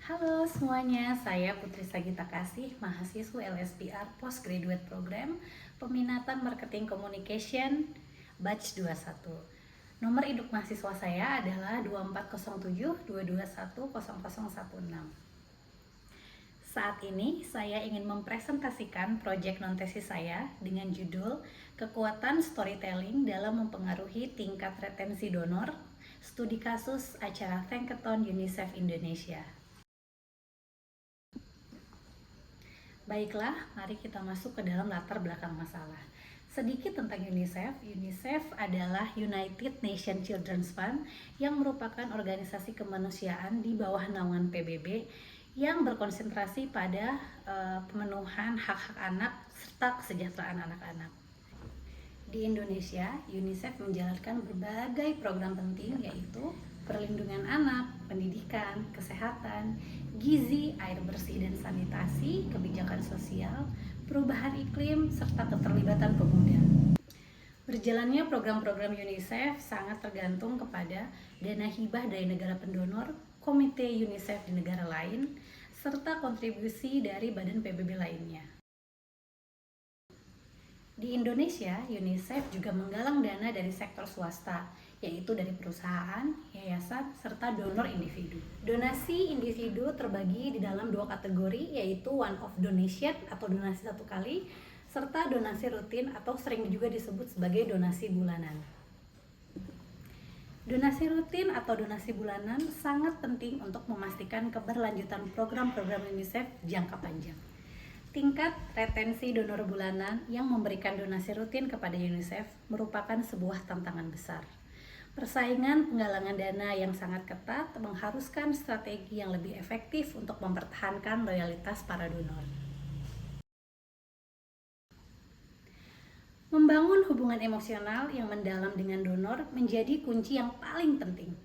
Halo semuanya, saya Putri Sagita Kasih, mahasiswa LSPR Postgraduate Program Peminatan Marketing Communication Batch 21. Nomor induk mahasiswa saya adalah 2407-221-0016. Saat ini saya ingin mempresentasikan proyek non-tesis saya dengan judul Kekuatan Storytelling dalam Mempengaruhi Tingkat Retensi Donor, Studi Kasus Acara Thankathon UNICEF Indonesia. Baiklah, mari kita masuk ke dalam latar belakang masalah. Sedikit tentang UNICEF. UNICEF adalah United Nations Children's Fund yang merupakan organisasi kemanusiaan di bawah naungan PBB yang berkonsentrasi pada pemenuhan hak-hak anak serta kesejahteraan anak-anak. Di Indonesia, UNICEF menjalankan berbagai program penting yaitu perlindungan anak, pendidikan, kesehatan, gizi, air bersih dan sanitasi, kebijakan sosial, perubahan iklim, serta keterlibatan pemuda. Berjalannya program-program UNICEF sangat tergantung kepada dana hibah dari negara pendonor, komite UNICEF di negara lain, serta kontribusi dari badan PBB lainnya. Di Indonesia, UNICEF juga menggalang dana dari sektor swasta, yaitu dari perusahaan, yayasan, serta donor individu. Donasi individu terbagi di dalam dua kategori, yaitu one-off donation atau donasi satu kali, serta donasi rutin atau sering juga disebut sebagai donasi bulanan. Donasi rutin atau donasi bulanan sangat penting untuk memastikan keberlanjutan program-program UNICEF jangka panjang. Tingkat retensi donor bulanan yang memberikan donasi rutin kepada UNICEF merupakan sebuah tantangan besar. Persaingan penggalangan dana yang sangat ketat mengharuskan strategi yang lebih efektif untuk mempertahankan loyalitas para donor. Membangun hubungan emosional yang mendalam dengan donor menjadi kunci yang paling penting.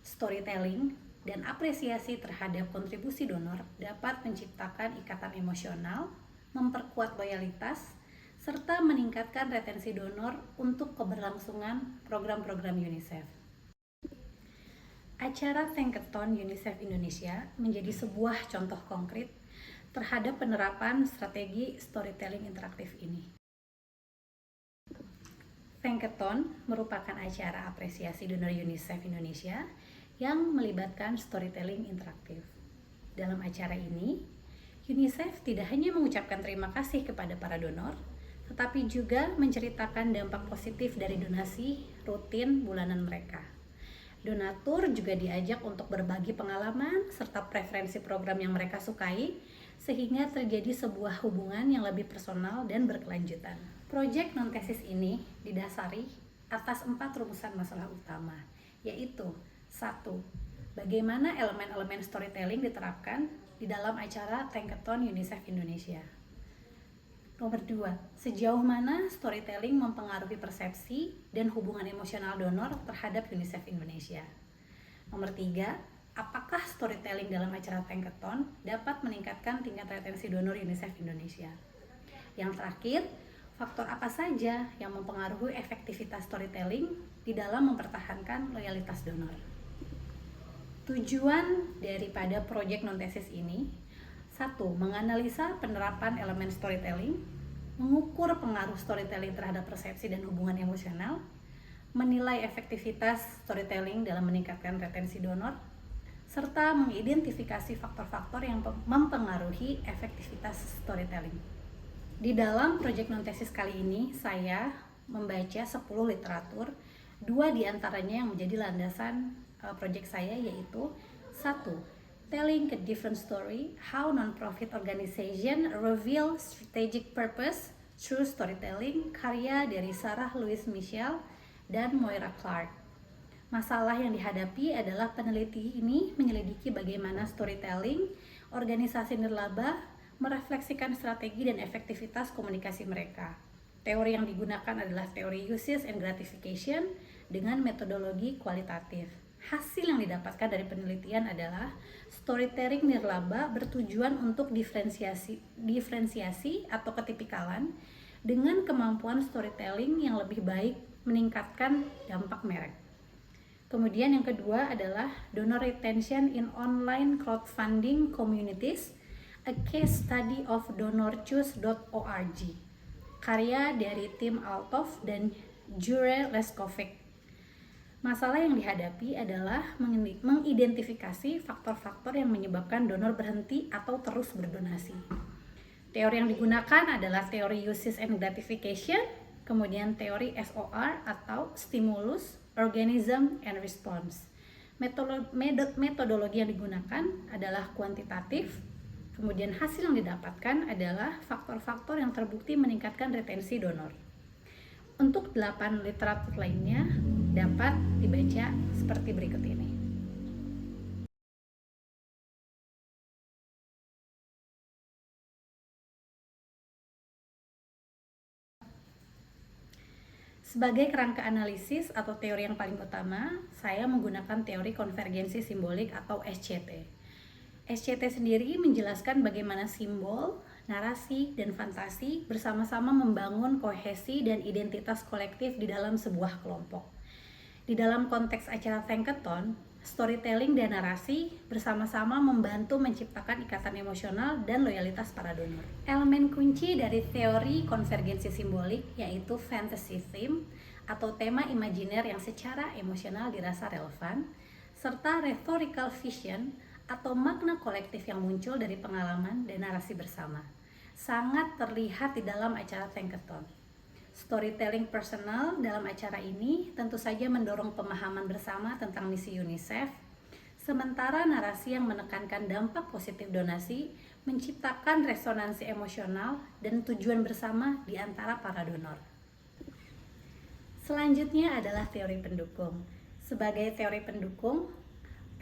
Storytelling dan apresiasi terhadap kontribusi donor dapat menciptakan ikatan emosional, memperkuat loyalitas, serta meningkatkan retensi donor untuk keberlangsungan program-program UNICEF. Acara Thankathon UNICEF Indonesia menjadi sebuah contoh konkret terhadap penerapan strategi storytelling interaktif ini. Thankathon merupakan acara apresiasi donor UNICEF Indonesia yang melibatkan storytelling interaktif. Dalam acara ini, UNICEF tidak hanya mengucapkan terima kasih kepada para donor, tetapi juga menceritakan dampak positif dari donasi rutin bulanan mereka. Donatur juga diajak untuk berbagi pengalaman serta preferensi program yang mereka sukai, sehingga terjadi sebuah hubungan yang lebih personal dan berkelanjutan. Proyek non-tesis ini didasari atas 4 rumusan masalah utama, yaitu 1. Bagaimana elemen-elemen storytelling diterapkan di dalam acara Thankathon UNICEF Indonesia. Nomor 2. Sejauh mana storytelling mempengaruhi persepsi dan hubungan emosional donor terhadap UNICEF Indonesia. Nomor 3. Apakah storytelling dalam acara Thankathon dapat meningkatkan tingkat retensi donor UNICEF Indonesia. Yang terakhir, faktor apa saja yang mempengaruhi efektivitas storytelling di dalam mempertahankan loyalitas donor. Tujuan daripada proyek non-tesis ini: 1. Menganalisa penerapan elemen storytelling, mengukur pengaruh storytelling terhadap persepsi dan hubungan emosional, menilai efektivitas storytelling dalam meningkatkan retensi donor, serta mengidentifikasi faktor-faktor yang mempengaruhi efektivitas storytelling. Di dalam proyek non-tesis kali ini, saya membaca 10 literatur, 2 diantaranya yang menjadi landasan proyek saya, yaitu 1. Telling a Different Story, How Non-Profit Organization Reveal Strategic Purpose Through Storytelling, karya dari Sarah Louise Mitchell dan Moira Clark. Masalah yang dihadapi adalah peneliti ini menyelidiki bagaimana storytelling organisasi nirlaba merefleksikan strategi dan efektivitas komunikasi mereka. Teori yang digunakan adalah teori uses and gratification dengan metodologi kualitatif. Hasil yang didapatkan dari penelitian adalah storytelling nirlaba bertujuan untuk diferensiasi atau ketipikalan dengan kemampuan storytelling yang lebih baik meningkatkan dampak merek. Kemudian yang kedua adalah donor retention in online crowdfunding communities, a case study of donorchoose.org. Karya dari tim Altov dan Jure Leskovic. Masalah yang dihadapi adalah mengidentifikasi faktor-faktor yang menyebabkan donor berhenti atau terus berdonasi. Teori yang digunakan adalah teori uses and gratification, kemudian teori SOR atau stimulus, organism, and response. Metodologi yang digunakan adalah kuantitatif, kemudian hasil yang didapatkan adalah faktor-faktor yang terbukti meningkatkan retensi donor. Untuk 8 literatur lainnya dapat dibaca seperti berikut ini. Sebagai kerangka analisis atau teori yang paling utama, saya menggunakan teori konvergensi simbolik atau SCT. SCT sendiri menjelaskan bagaimana simbol, narasi, dan fantasi bersama-sama membangun kohesi dan identitas kolektif di dalam sebuah kelompok. Di dalam konteks acara Thankathon, storytelling dan narasi bersama-sama membantu menciptakan ikatan emosional dan loyalitas para donor. Elemen kunci dari teori konvergensi simbolik yaitu fantasy theme atau tema imajiner yang secara emosional dirasa relevan, serta rhetorical vision atau makna kolektif yang muncul dari pengalaman dan narasi bersama. Sangat terlihat di dalam acara Thankathon. Storytelling personal dalam acara ini tentu saja mendorong pemahaman bersama tentang misi UNICEF, sementara narasi yang menekankan dampak positif donasi menciptakan resonansi emosional dan tujuan bersama di antara para donor. Selanjutnya adalah teori pendukung. Sebagai teori pendukung,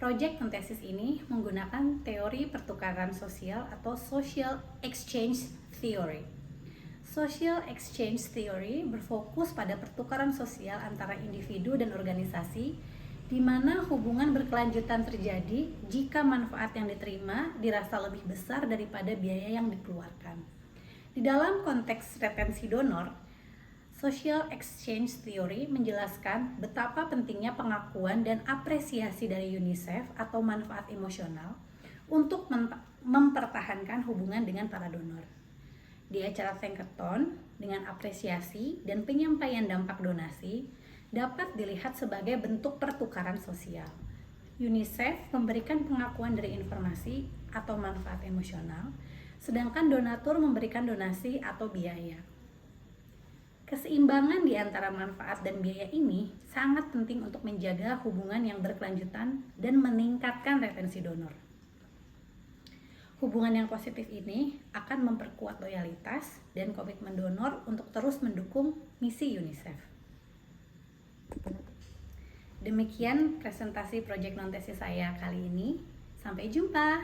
proyek tesis ini menggunakan teori pertukaran sosial atau social exchange theory. Social exchange theory berfokus pada pertukaran sosial antara individu dan organisasi, di mana hubungan berkelanjutan terjadi jika manfaat yang diterima dirasa lebih besar daripada biaya yang dikeluarkan. Di dalam konteks retensi donor, social exchange theory menjelaskan betapa pentingnya pengakuan dan apresiasi dari UNICEF atau manfaat emosional untuk mempertahankan hubungan dengan para donor. Di acara Thankathon, dengan apresiasi dan penyampaian dampak donasi dapat dilihat sebagai bentuk pertukaran sosial. UNICEF memberikan pengakuan dari informasi atau manfaat emosional, sedangkan donatur memberikan donasi atau biaya. Keseimbangan di antara manfaat dan biaya ini sangat penting untuk menjaga hubungan yang berkelanjutan dan meningkatkan retensi donor. Hubungan yang positif ini akan memperkuat loyalitas dan komitmen donor untuk terus mendukung misi UNICEF. Demikian presentasi proyek non tesis saya kali ini. Sampai jumpa.